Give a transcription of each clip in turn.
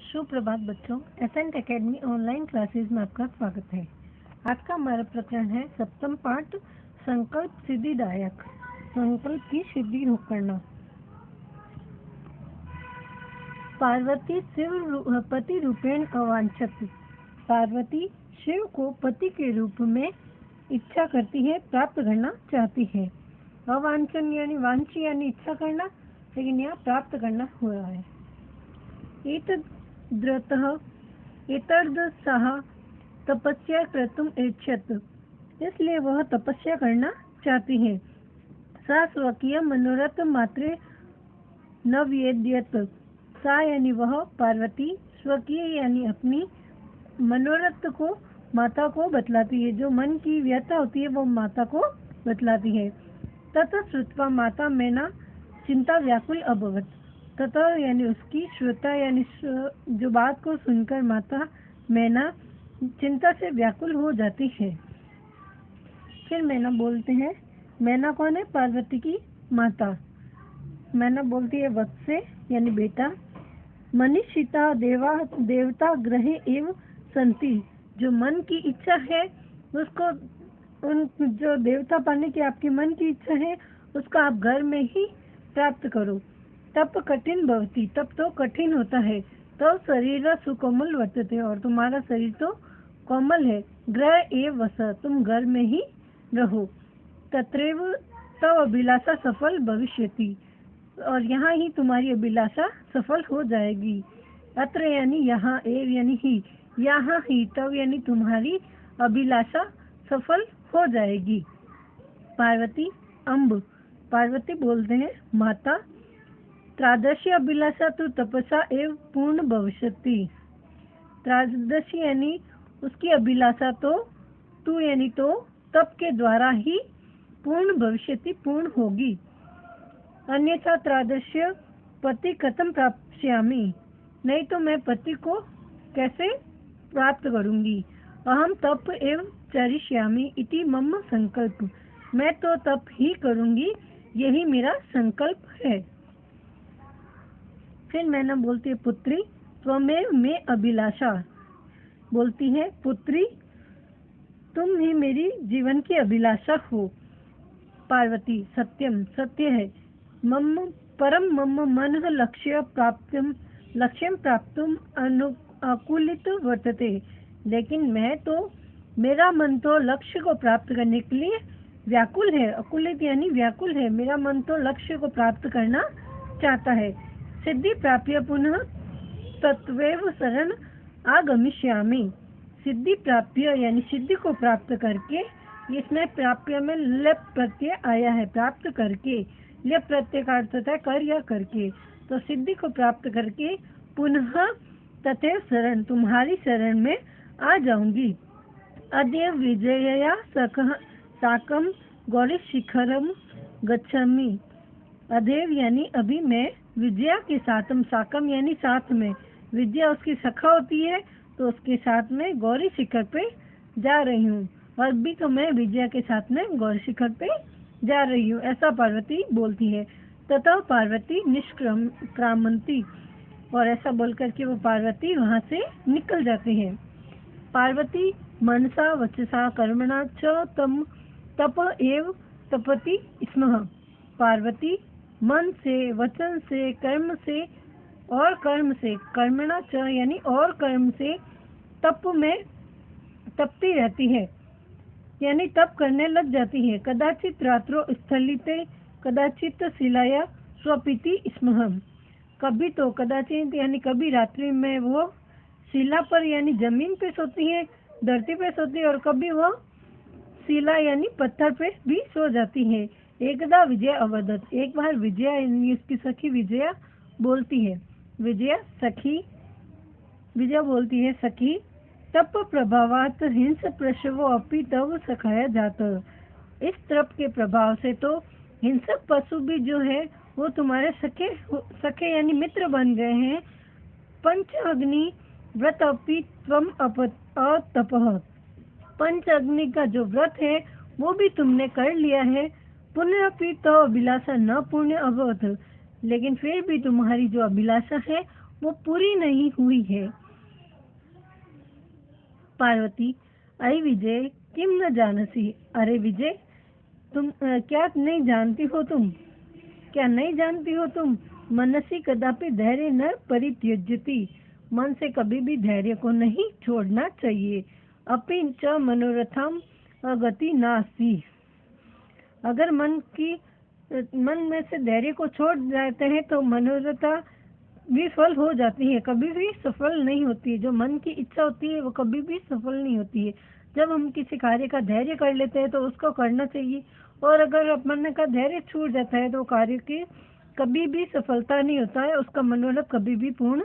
सुप्रभात बच्चों, accent academy online classes में आपका स्वागत है। आज का हमारा प्रकरण है सप्तम पाठ, संकल्प सिद्धिदायक। संकल्प की सिद्धि करना। पार्वती शिव पति रूपेण अवांछत। पार्वती शिव को पति के रूप में इच्छा करती है, प्राप्त करना चाहती है। अवांछन यानी वांछी यानी इच्छा करना, लेकिन यहाँ प्राप्त करना हो रहा है। एतद्रतः तपस्या कर्तुम् इच्छत। इसलिए वह तपस्या करना चाहती है। सा स्वकीय मनोरथ मात्रे न वेद्यत। सा यानी वह, पार्वती, स्वकीय यानी अपनी, मनोरथ को माता को बतलाती है। जो मन की व्यथा होती है वो माता को बतलाती है। ततः श्रुत्वा माता मैना चिंता व्याकुल अभवत। तथा यानी उसकी, श्रोता यानी जो बात को सुनकर माता मैना चिंता से व्याकुल हो जाती है। फिर मैना बोलते हैं। मैना कौन है? पार्वती की माता। मैना बोलती है वत्से यानी बेटा, मनीषिता देवता ग्रहे एव संति। जो मन की इच्छा है उसको, जो देवता पाने की आपके मन की इच्छा है उसका आप घर में ही प्राप्त करो। तप कठिन भवती। तप तो कठिन होता है। तो शरीर सुकोमल वर्तते, और तुम्हारा शरीर तो कोमल है। ग्रह एव वस, तुम घर में ही रहो। तत्रैव तव अभिलाषा सफल भविष्यति, और यहाँ ही तुम्हारी अभिलाषा सफल हो जाएगी। अत्र यानी यहाँ, एव यानी ही, यहाँ ही, तव यानी तुम्हारी अभिलाषा सफल हो जाएगी। पार्वती अम्ब। पार्वती बोलते हैं माता, त्रादशी अभिलाषा तो तपसा एव पूर्ण भविष्यति। त्रादशी यानी उसकी अभिलाषा तो, तू यानी तो, तप के द्वारा ही पूर्ण भविष्यति, पूर्ण होगी। अन्यथा त्रादश्य पति कथम प्राप्स्यामि। नहीं तो मैं पति को कैसे प्राप्त करूंगी। अहम तप एव चरिष्यामि इति मम संकल्प। मैं तो तप ही करूंगी, यही मेरा संकल्प है। फिर मैंने बोलती है पुत्री, त्वमेव में अभिलाषा। बोलती है पुत्री, तुम ही मेरी जीवन की अभिलाषा हो। पार्वती सत्यम, सत्य है। मम परम मम मन लक्ष्यम प्राप्तुम अनुकूलित वर्तते। लेकिन मेरा मन तो लक्ष्य को प्राप्त करने के लिए व्याकुल है। अकुलित यानी व्याकुल है। मेरा मन तो लक्ष्य को प्राप्त करना चाहता है। सिद्धि प्राप्य पुनः तत्वेव शरण आगमिष्यामि। सिद्धि प्राप्य यानी सिद्धि को प्राप्त करके, इसमें प्राप्य में लेप प्रत्यय आया है, प्राप्त करके। लेप प्रत्यय का अर्थ होता है कर या करके। तो सिद्धि को प्राप्त करके पुनः तथैव शरण, तुम्हारी शरण में आ जाऊंगी। अद्य विजयया साकम गौरी शिखरम गच्छामि। अदेव यानी अभी मैं, विजया के साथ, साकम यानी साथ में, विजया उसकी सखा होती है तो उसके साथ में गौरी शिखर पे जा रही हूँ। और अभी तो मैं विजया के साथ में गौरी शिखर पे जा रही हूँ, ऐसा पार्वती बोलती है। तथा पार्वती निष्क्रामंती, और ऐसा बोल करके वो पार्वती वहाँ से निकल जाती है। पार्वती मनसा वचसा कर्मणा च तप एव तपति स्मः। पार्वती मन से, वचन से, कर्म से और कर्म से, कर्मणा च यानी और कर्म से, तप में तपती रहती है, यानी तप करने लग जाती है। कदाचित रात्रो स्थलिते कदाचित शिलाया स्वपिति स्मः। कभी तो कदाचित यानी कभी रात्रि में वो शिला पर यानी जमीन पे सोती है, धरती पे सोती है, और कभी वो शिला यानी पत्थर पे भी सो जाती है। एकदा विजया अवदत। एक बार विजया यानी उसकी सखी विजया बोलती है। विजया बोलती है सखी, तप प्रभावात हिंस प्रशवो अपि तव सखाया जात। इस तप के प्रभाव से तो हिंसक पशु भी जो है वो तुम्हारे सखे यानी मित्र बन गए हैं। पंच अग्नि व्रत अपि त्वम अतपः। पंच अग्नि का जो व्रत है वो भी तुमने कर लिया है। पुनः अपि तो अभिलाषा न पूर्ण अभवत। लेकिन फिर भी तुम्हारी जो अभिलाषा है वो पूरी नहीं हुई है। पार्वती, अरे विजय, किम न जानसी। अरे विजय, तुम क्या नहीं जानती हो तुम? क्या नहीं जानती हो तुम? मनसी कदापि धैर्य न परित्यज्यति। मन से कभी भी धैर्य को नहीं छोड़ना चाहिए। अपि च मनोरथम गति नास्ति। अगर मन में से धैर्य को छोड़ जाते हैं तो मनोरथा विफल हो जाती है, कभी भी सफल नहीं होती है। जो मन की इच्छा होती है वो कभी भी सफल नहीं होती है। जब हम किसी कार्य का धैर्य कर लेते हैं तो उसको करना चाहिए, और अगर मन का धैर्य छूट जाता है तो कार्य की कभी भी सफलता नहीं होता है, उसका मनोरथ कभी भी पूर्ण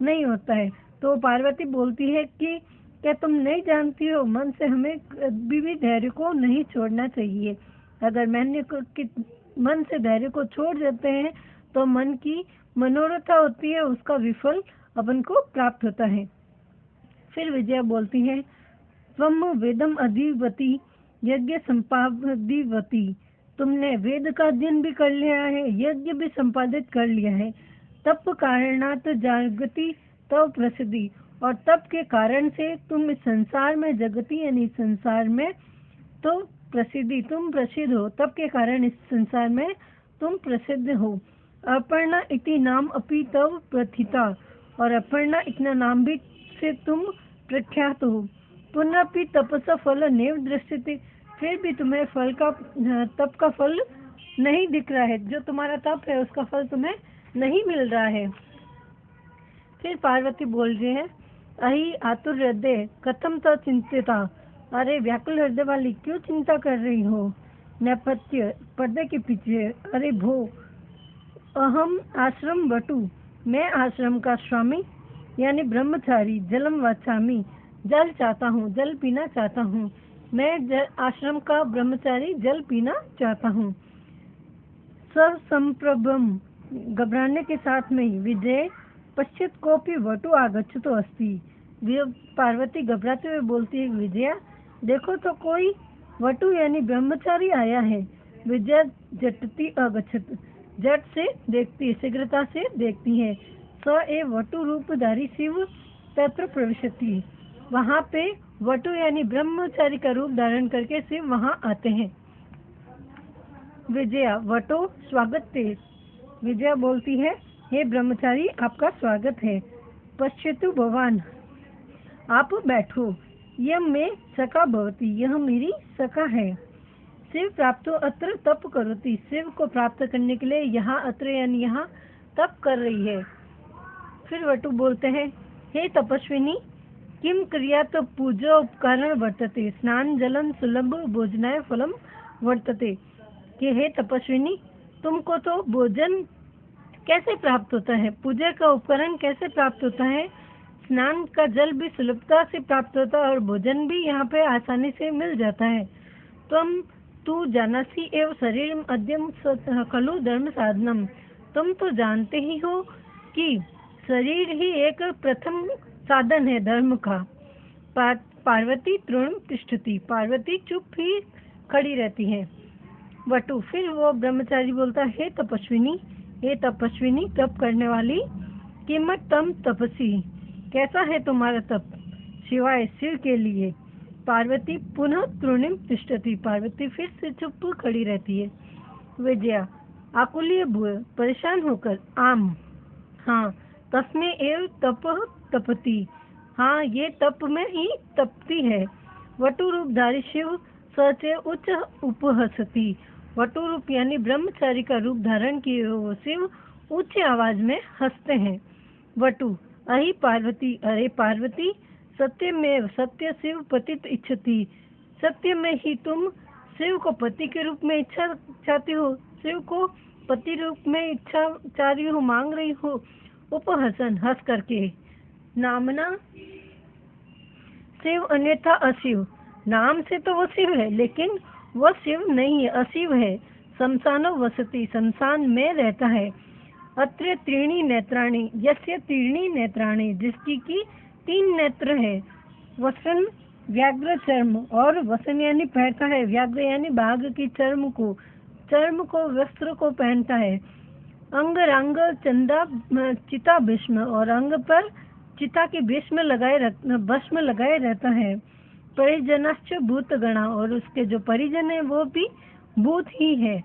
नहीं होता है। तो पार्वती बोलती है कि क्या तुम नहीं जानती हो, मन से हमें कभी भी धैर्य को नहीं छोड़ना चाहिए। अगर मन से धैर्य को छोड़ देते हैं तो मन की मनोरथा होती है, उसका विफल अपन को प्राप्त होता है। फिर विजया बोलती है, त्वम वेदम अधिवती यज्ञ संपादिवती। तुमने वेद का अध्ययन भी कर लिया है, यज्ञ भी संपादित कर लिया है। तप कारणात जागति तव प्रसिद्धि, और तप के कारण से तुम इस संसार में, जगति यानी संसार में, तो प्रसिद्धि, तुम प्रसिद्ध हो। तप के कारण इस संसार में तुम प्रसिद्ध हो। अपर्णा इति नाम अपि तव प्रथिता, और अपर्णा इतना नाम भी से तुम प्रख्यात हो। पुनः तपस फल नैव दृश्यते, फिर भी तुम्हें तप का फल नहीं दिख रहा है। जो तुम्हारा तप है उसका फल तुम्हें नहीं मिल रहा है। फिर पार्वती बोल रही है, अहि आतुर हृदय कथम तो चिंतिता। अरे व्याकुल हृदय वाली, क्यों चिंता कर रही हो? नेपथ्य, पर्दे के पीछे। अरे भो, अहम आश्रम वटु, मैं आश्रम का स्वामी यानी ब्रह्मचारी। जलम वाचामी, जल चाहता हूँ, जल पीना चाहता हूँ। मैं आश्रम का ब्रह्मचारी जल पीना चाहता हूँ। संप्रभम, घबराने के साथ में ही। विजय, पश्चित कोपी वटु आगच्छतो अस्ति। पार्वती घबराते हुए बोलती है, विजया देखो तो कोई वटु यानी ब्रह्मचारी आया है। विजया झटति अगच्छत, झट से देखती है, शीघ्रता से देखती है। स ए वटु रूपधारी शिव तत्र प्रविशति, वहाँ पे वटु यानी ब्रह्मचारी का रूप धारण करके शिव वहाँ आते हैं। विजया, वटो स्वागत ते। विजया बोलती है, हे ब्रह्मचारी, आपका स्वागत है। पश्यतु भवान, आप बैठो। यह मैं सखा भवती, यह मेरी सखा है। शिव प्राप्तो अत्र तप करोति, शिव को प्राप्त करने के लिए यहाँ अत्र यानी यहाँ तप कर रही है। फिर वटु बोलते हैं, हे तपस्विनी, किम क्रिया तो पूजा उपकरण वर्तते, स्नान जलम सुलभ भोजनाय फलम वर्तते। कि हे तपस्विनी, तुमको तो भोजन कैसे प्राप्त होता है, पूजा का उपकरण कैसे प्राप्त होता है, स्नान का जल भी सुलभता से प्राप्त होता है, और भोजन भी यहाँ पे आसानी से मिल जाता है। तू जानसी एव शरीर अद्यम खलु धर्म साधनम, तुम तो जानते ही हो कि शरीर ही एक प्रथम साधन है धर्म का। पार्वती तृण तिष्ठति, पार्वती चुप ही खड़ी रहती है। वटु, फिर वो ब्रह्मचारी बोलता है, हे तपस्विनी, तप करने वाली, किमत तम तपसी, कैसा है तुम्हारा तप, शिवाय शिव के लिए। पार्वती पुनः तृणिम तिष्ठति, पार्वती फिर से चुप खड़ी रहती है। विजया, आकुलीय भूय, परेशान होकर, आम, हाँ, तस्मे एव तप तपति, हाँ, ये तप में ही तपती है। वटु रूपधारी शिव सचे उच्च उपहसती, वटु रूप यानी ब्रह्मचारी का रूप धारण किए हुए शिव उच्च आवाज में हंसते हैं। वटु, अहि पार्वती, अरे पार्वती, सत्य में सत्य शिव पतित इच्छति, सत्य में ही तुम शिव को पति के रूप में इच्छा चाहती हो, शिव को पति रूप में इच्छा चाह रही हो, मांग रही हो। उपहसन, हंस करके। नामना शिव अन्यथा अशिव, नाम से तो वो शिव है लेकिन वह शिव नहीं है, अशिव है। शमशानो वसति, शमशान में रहता है। अत्र त्रीणी नेत्राणि, यस्य त्रीणी नेत्राणि, जिसकी की 3 नेत्र है। वसन व्याघ्र चर्म, और वसन यानी पहनता है, व्याघ्र यानी बाघ की चर्म को वस्त्र को पहनता है। अंग रंग चंदा चिता भस्म, और अंग पर चिता की भस्म लगाए रहता है। परिजनश्च भूत गणा, और उसके जो परिजन है वो भी भूत ही है।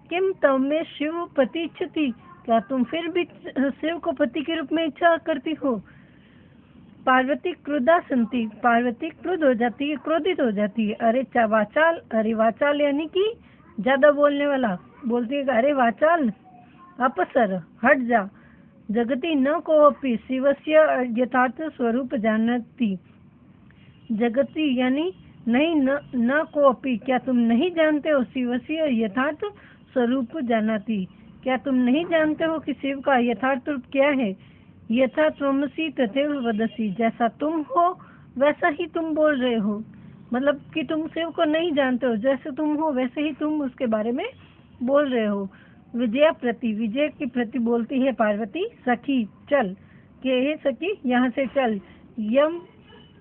किम तमे शिव पति इच्छति, क्या तुम फिर भी शिव को पति के रूप में इच्छा करती हो। पार्वती क्रुद्धा संति, पार्वती क्रुद्ध हो जाती है, क्रोधित हो जाती है। अरे वाचाल, अरे वाचाल यानी कि ज्यादा बोलने वाला, बोलती है अरे वाचाल अपसर, हट जा। जगति न कोऽपि शिवस्य यथार्थ स्वरूप जानती, जगति यानी नहीं, न कोऽपि, क्या तुम नहीं जानते हो शिवस्य यथार्थ स्वरूप जानती, क्या तुम नहीं जानते हो कि शिव का यथार्थ रूप क्या है। यथा त्वमसि तथैव वदसि, जैसा तुम हो वैसा ही तुम बोल रहे हो, मतलब कि तुम शिव को नहीं जानते हो, जैसे तुम हो वैसे ही तुम उसके बारे में बोल रहे हो। विजया प्रति, विजय की प्रति बोलती है पार्वती, सखी चल, के हे सखी यहाँ से चल।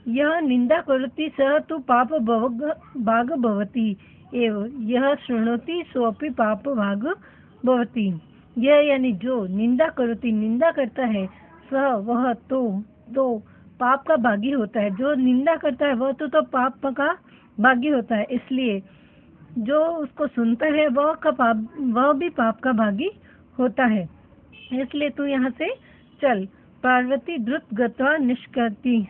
यह निंदा करोति सह तु पाप भाग भवति एव, यह शृणोति सोपि पाप भाग भवति। यह यानी जो निंदा करोति, निंदा करता है, सह वह तो पाप का भागी होता है। जो निंदा करता है वह तो पाप का भागी होता है, इसलिए जो उसको सुनता है वह भी पाप का भागी होता है, इसलिए तू यहाँ से चल। पार्वती द्रुत गत्वा निष्क्रमति,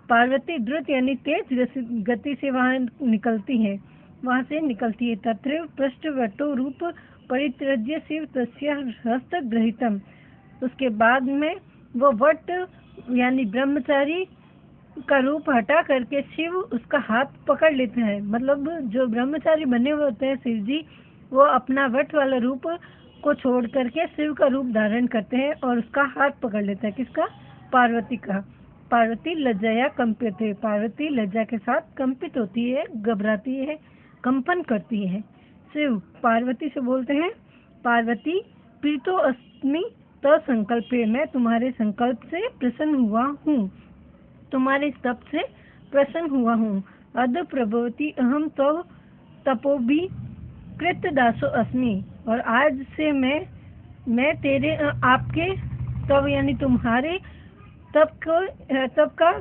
पार्वती द्रुत यानी तेज गति से वहाँ निकलती है, वहाँ से निकलती है। तत्रैव पृष्ठवटो रूप परित्यज्य शिव तस्य हस्त गृहीतम, उसके बाद में वो वट यानी ब्रह्मचारी का रूप हटा करके शिव उसका हाथ पकड़ लेते हैं। मतलब जो ब्रह्मचारी बने हुए होते हैं शिव जी, वो अपना वट वाला रूप को छोड़ करके शिव का रूप धारण करते हैं और उसका हाथ पकड़ लेते हैं। किसका? पार्वती का। पार्वती लज्जाया कंपित, पार्वती लज्जा के साथ कंपित होती है, घबराती है, कंपन करती है। शिव पार्वती से बोलते हैं, पार्वती प्रीतो अस्मि तत्संकल्पे, मैं तुम्हारे संकल्प से प्रसन्न हुआ हूँ, तुम्हारे तप से प्रसन्न हुआ हूँ। अद प्रभवती अहम तव तपोभी कृत दासो अस्मि, और आज से मैं तेरे आपके तव यानी तुम्हारे तप का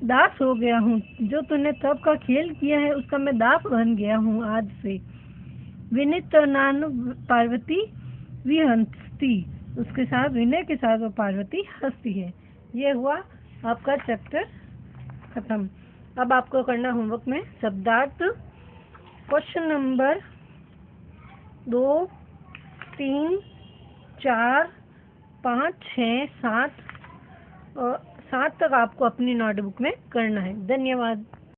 दास हो गया हूँ। जो तूने तप का खेल किया है उसका मैं दास बन गया हूँ आज से। विनित नान पार्वती विहंती, उसके साथ विनय के साथ वो पार्वती हंसती है। ये हुआ आपका चैप्टर खत्म। अब आपको करना होमवर्क में शब्दार्थ, क्वेश्चन नंबर 2, 3, 4, 5, 6, 7 और 7 तक आपको अपनी नोटबुक में करना है। धन्यवाद।